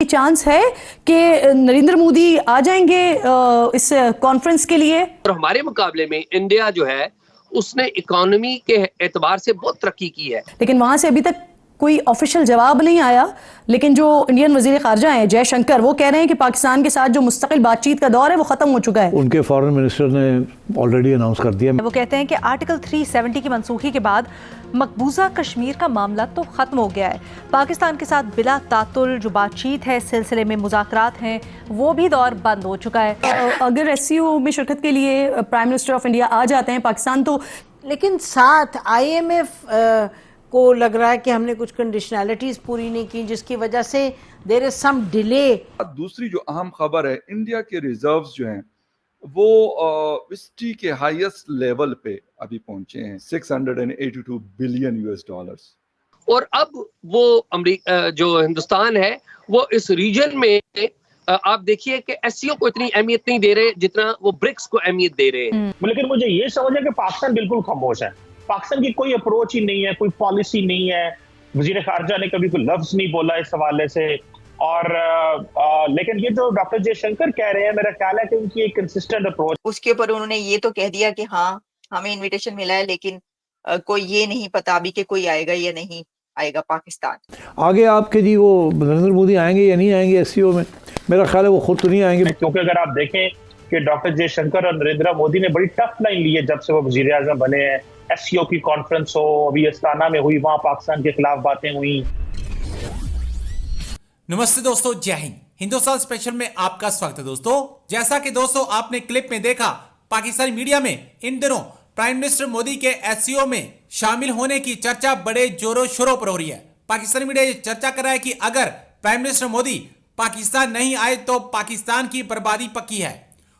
Chance है कि नरेंद्र मोदी आ जाएंगे इस कॉन्फ्रेंस के लिए? और हमारे मुकाबले में इंडिया जो है उसने इकोनॉमी के एतबार से बहुत तरक्की की है, लेकिन वहां से अभी तक कोई ऑफिशियल जवाब नहीं आया। लेकिन जो इंडियन वजीर खारजा हैं जयशंकर, वो कह रहे हैं कि पाकिस्तान के साथ जो मुस्तकिल बातचीत का दौर है वो खत्म हो चुका है। उनके फॉरेन मिनिस्टर ने ऑलरेडी अनाउंस कर दिया। वो कहते हैं कि आर्टिकल 370 की मनसूखी के बाद मकबूजा कश्मीर का मामला तो खत्म हो गया है। पाकिस्तान के साथ बिला तातुल जो बातचीत है, सिलसिले में मुज़ाकरात हैं, वो भी दौर बंद हो चुका है। अगर SCO में शिरकत के लिए प्राइम मिनिस्टर ऑफ इंडिया आ जाते हैं पाकिस्तान, तो लेकिन साथ IMF को लग रहा है कि हमने कुछ कंडीशनैलिटीज पूरी नहीं की, जिसकी वजह से देयर इज सम डिले। दूसरी जो अहम खबर है, इंडिया के रिजर्व्स जो हैं वो हिस्ट्री के हाईएस्ट लेवल पे अभी पहुंचे हैं, $682 बिलियन। और अब वो अमेरिका जो हिंदुस्तान है वो इस रीजन में आप देखिए कि SCO को इतनी अहमियत नहीं दे रहे जितना वो ब्रिक्स को अहमियत दे रहे हैं। लेकिन मुझे ये समझ है कि पाकिस्तान बिल्कुल खामोश है। पाकिस्तान की कोई अप्रोच ही नहीं है, कोई पॉलिसी नहीं है। वजीर खारजा ने कभी कोई लफ्ज नहीं बोला इस हवाले से। और लेकिन ये जो डॉक्टर जयशंकर कह रहे हैं, मेरा ख्याल है कि उनकी एक कंसिस्टेंट अप्रोच। उसके ऊपर उन्होंने ये तो कह दिया कि हाँ हमें इनविटेशन मिला है, लेकिन कोई ये नहीं पता अभी कि कोई आएगा या नहीं आएगा पाकिस्तान। आगे आपके जी वो नरेंद्र मोदी आएंगे या नहीं आएंगे SCO में? मेरा ख्याल है वो खुद तो नहीं आएंगे, क्योंकि अगर आप देखें कि डॉक्टर जयशंकर और नरेंद्र मोदी ने बड़ी टफ लाइन ली है जब से वो वजीर आज़म बने हैं। SCO की कॉन्फ्रेंस हो, अभी अस्ताना में हुई, वहां पाकिस्तान के खिलाफ बातें हुई। नमस्ते दोस्तों, जय हिंद। हिंदुस्तान स्पेशल में आपका स्वागत है दोस्तों। जैसा कि दोस्तों आपने क्लिप में देखा, पाकिस्तानी मीडिया में इन दिनों प्राइम मिनिस्टर मोदी के SCO में शामिल होने की चर्चा बड़े जोरों शोरों पर हो रही है। पाकिस्तानी मीडिया ये चर्चा कर रहा है कि अगर प्राइम मिनिस्टर मोदी पाकिस्तान नहीं आए तो पाकिस्तान की बर्बादी पक्की है।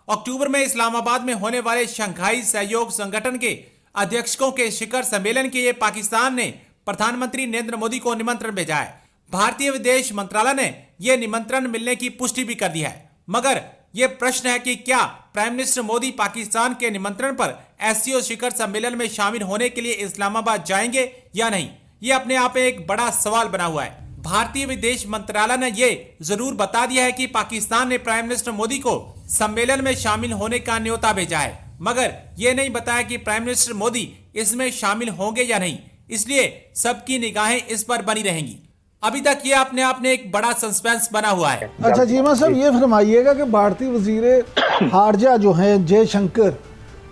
अक्टूबर में इस्लामाबाद में होने वाले शंघाई सहयोग संगठन के अध्यक्षों के शिखर सम्मेलन के लिए पाकिस्तान ने प्रधानमंत्री नरेंद्र मोदी को निमंत्रण भेजा है। भारतीय विदेश मंत्रालय ने यह निमंत्रण मिलने की पुष्टि भी कर दी है। मगर यह प्रश्न है कि क्या प्राइम मिनिस्टर मोदी पाकिस्तान के निमंत्रण पर SCO शिखर सम्मेलन में शामिल होने के लिए इस्लामाबाद जाएंगे या नहीं? यह अपने आप में एक बड़ा सवाल बना हुआ है। भारतीय विदेश मंत्रालय ने यह जरूर बता दिया है कि पाकिस्तान ने प्राइम मिनिस्टर मोदी को सम्मेलन में शामिल होने का न्योता भेजा है, मगर यह नहीं बताया कि प्राइम मिनिस्टर मोदी इसमें शामिल होंगे या नहीं। इसलिए सबकी निगाहें इस पर बनी रहेंगी। अभी तक ये अपने आप में एक बड़ा सस्पेंस बना हुआ है। अच्छा चीमा साहब, ये फरमाइएगा कि भारतीय वजीर खारजा जो हैं जयशंकर,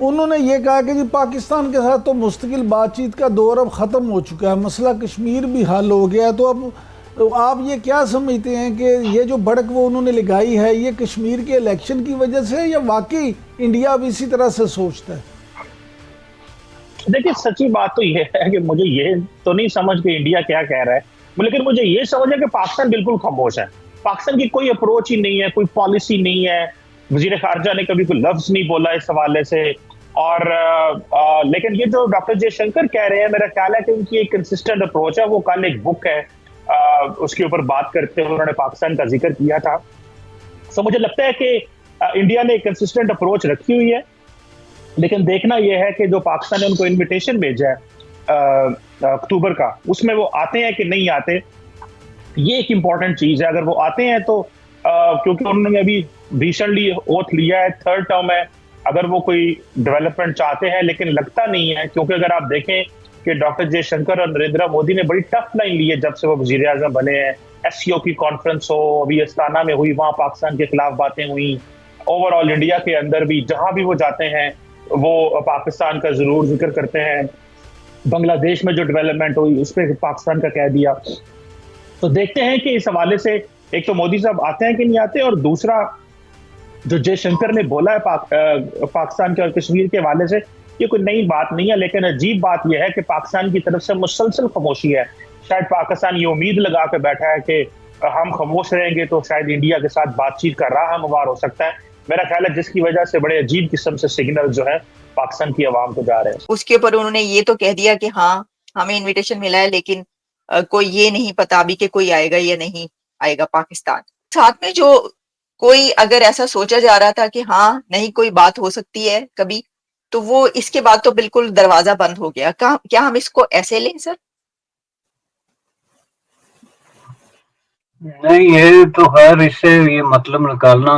उन्होंने ये कहा कि जी पाकिस्तान के साथ तो मुस्तकिल बातचीत का दौर अब ख़त्म हो चुका है, मसला कश्मीर भी हल हो गया। तो अब आप ये क्या समझते हैं कि ये जो भड़क वो उन्होंने लगाई है, ये कश्मीर के इलेक्शन की वजह से, या वाकई इंडिया अब इसी तरह से सोचता है? देखिए, सच्ची बात तो ये है कि मुझे ये तो नहीं समझ कि इंडिया क्या कह रहा है, लेकिन मुझे ये समझ है कि पाकिस्तान बिल्कुल खामोश है। पाकिस्तान की कोई अप्रोच ही नहीं है, कोई पॉलिसी नहीं है। वजीर खारजा ने कभी कोई लफ्ज नहीं बोला इस हवाले से। और लेकिन ये जो डॉक्टर जयशंकर कह रहे हैं, मेरा ख्याल है कि उनकी एक कंसिस्टेंट अप्रोच है। वो कल एक बुक है, उसके ऊपर बात करते हुए उन्होंने पाकिस्तान का जिक्र किया था। सो मुझे लगता है कि इंडिया ने एक कंसिस्टेंट अप्रोच रखी हुई है। लेकिन देखना यह है कि जो पाकिस्तान ने उनको इनविटेशन भेजा है अक्टूबर का, उसमें वो आते हैं कि नहीं आते, ये एक इंपॉर्टेंट चीज है। अगर वो आते हैं तो क्योंकि उन्होंने अभी रिसेंटली ओथ लिया है, 3rd टर्म है, अगर वो कोई डेवलपमेंट चाहते हैं, लेकिन लगता नहीं है। क्योंकि अगर आप देखें कि डॉक्टर जयशंकर और नरेंद्र मोदी ने बड़ी टफ लाइन ली है जब से वो वजीर आज़म बने हैं। SCO की कॉन्फ्रेंस हो, अभी अस्ताना में हुई, वहां पाकिस्तान के खिलाफ बातें हुई। ओवरऑल इंडिया के अंदर भी जहां भी वो जाते हैं वो पाकिस्तान का जरूर जिक्र करते हैं। बांग्लादेश में जो डेवलपमेंट हुई उस पर पाकिस्तान का कह दिया। तो देखते हैं कि इस हवाले से एक तो मोदी साहब आते हैं कि नहीं आते, और दूसरा जो जयशंकर ने बोला है पाकिस्तान के और कश्मीर के हवाले से, ये कोई नई बात नहीं है। लेकिन अजीब बात यह है कि पाकिस्तान की तरफ से मुसलसल खामोशी है। शायद पाकिस्तान ये उम्मीद लगा के बैठा है कि हम खामोश रहेंगे तो शायद इंडिया के साथ बातचीत का राह हमवार हो सकता है। मेरा ख्याल है जिसकी वजह से बड़े अजीब किस्म से सिग्नल जो है पाकिस्तान की आवाम को जा रहे हैं। उसके ऊपर उन्होंने ये तो कह दिया कि हाँ हमें इनविटेशन मिला है, लेकिन कोई ये नहीं पता अभी कि कोई आएगा या नहीं आएगा पाकिस्तान। साथ में जो कोई अगर ऐसा सोचा जा रहा था कि हाँ नहीं कोई बात हो सकती है कभी, तो वो इसके बाद तो बिल्कुल दरवाजा बंद हो गया। क्या हम इसको ऐसे लें सर? नहीं, ये तो खैर इससे ये मतलब निकालना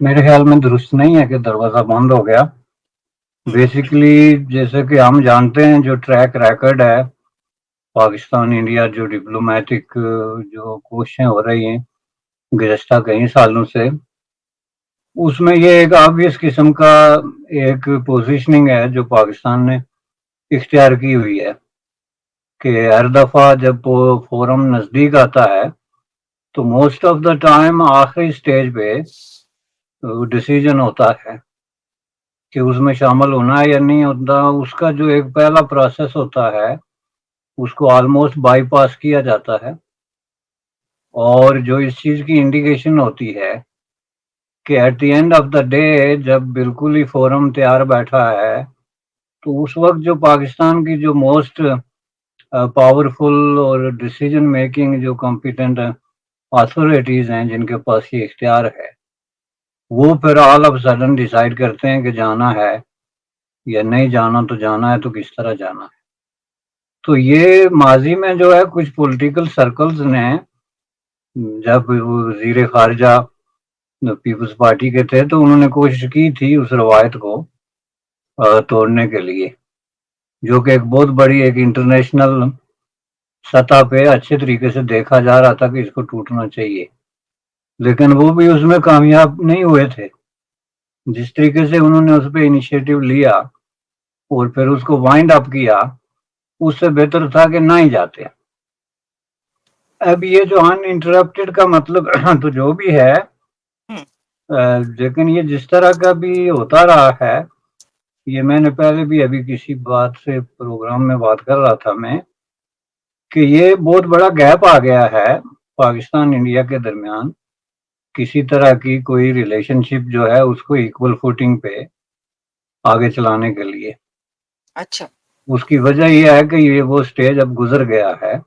मेरे ख्याल में दुरुस्त नहीं है कि दरवाजा बंद हो गया। बेसिकली जैसे कि हम जानते हैं जो ट्रैक रिकॉर्ड है पाकिस्तान इंडिया जो डिप्लोमेटिक जो कोशिशें हो रही हैं गुज़श्ता कई सालों से, उसमें ये एक ऑब्वियस किस्म का एक पोजीशनिंग है जो पाकिस्तान ने इख्तियार की हुई है कि हर दफ़ा जब वो फोरम नज़दीक आता है तो मोस्ट ऑफ द टाइम आखिरी स्टेज पे डिसीजन होता है कि उसमें शामिल होना है या नहीं होता। उसका जो एक पहला प्रोसेस होता है उसको ऑलमोस्ट बाईपास किया जाता है, और जो इस चीज़ की इंडिकेशन होती है कि at the end of the day जब बिल्कुल ही फोरम तैयार बैठा है तो उस वक्त जो पाकिस्तान की जो मोस्ट पावरफुल और डिसीजन मेकिंग जो कॉम्पिटेंट अथॉरिटीज़ हैं जिनके पास ये इख्तियार है, वो फिर ऑल ऑफ सडन डिसाइड करते हैं कि जाना है या नहीं जाना, तो जाना है तो किस तरह जाना है। तो ये माजी में जो है कुछ पॉलिटिकल सर्कल्स ने जब वज़ीर ख़ारिजा पीपल्स पार्टी के थे तो उन्होंने कोशिश की थी उस रवायत को तोड़ने के लिए, जो कि एक बहुत बड़ी एक इंटरनेशनल सतह पे अच्छे तरीके से देखा जा रहा था कि इसको टूटना चाहिए, लेकिन वो भी उसमें कामयाब नहीं हुए थे। जिस तरीके से उन्होंने उस पर इनिशिएटिव लिया और फिर उसको वाइंड अप किया, उससे बेहतर था कि ना ही जाते। अब ये जो अनइंटरप्टेड का मतलब तो जो भी है, लेकिन ये जिस तरह का भी होता रहा है, ये मैंने पहले भी अभी किसी बात से प्रोग्राम में बात कर रहा था मैं कि ये बहुत बड़ा गैप आ गया है पाकिस्तान इंडिया के दरमियान किसी तरह की कोई रिलेशनशिप जो है उसको इक्वल फुटिंग पे आगे चलाने के लिए। अच्छा, उसकी वजह यह है कि ये वो स्टेज अब गुजर गया है।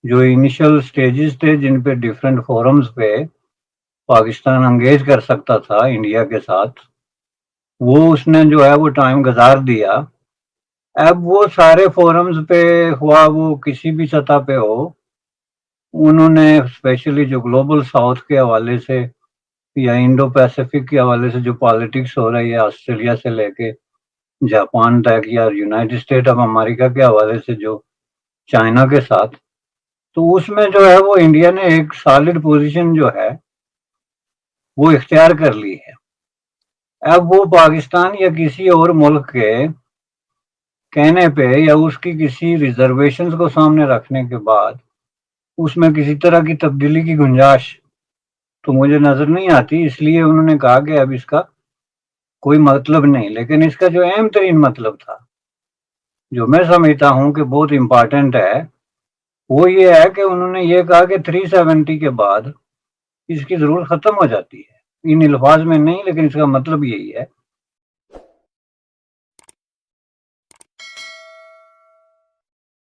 जो इनिशियल स्टेजेस थे जिन पे डिफरेंट फोरम्स पे पाकिस्तान एंगेज कर सकता था इंडिया के साथ, वो उसने जो है वो टाइम गुजार दिया। अब वो सारे फोरम्स पे हुआ वो किसी भी सतह पे हो, उन्होंने स्पेशली जो ग्लोबल साउथ के हवाले से या इंडो पैसिफिक के हवाले से जो पॉलिटिक्स हो रही है ऑस्ट्रेलिया से लेके जापान तक या यूनाइटेड स्टेट ऑफ अमेरिका के हवाले से जो चाइना के साथ, तो उसमें जो है वो इंडिया ने एक सॉलिड पोजीशन जो है वो इख्तियार कर ली है। अब वो पाकिस्तान या किसी और मुल्क के कहने पे या उसकी किसी रिजर्वेशंस को सामने रखने के बाद उसमें किसी तरह की तब्दीली की गुंजाइश तो मुझे नजर नहीं आती। इसलिए उन्होंने कहा कि अब इसका कोई मतलब नहीं, लेकिन इसका जो अहम तरीन मतलब था जो मैं समझता हूं कि बहुत इंपॉर्टेंट है, वो ये है कि उन्होंने ये कहा कि 370 के बाद इसकी जरूरत खत्म हो जाती है। इन अल्फाज में नहीं, लेकिन इसका मतलब यही है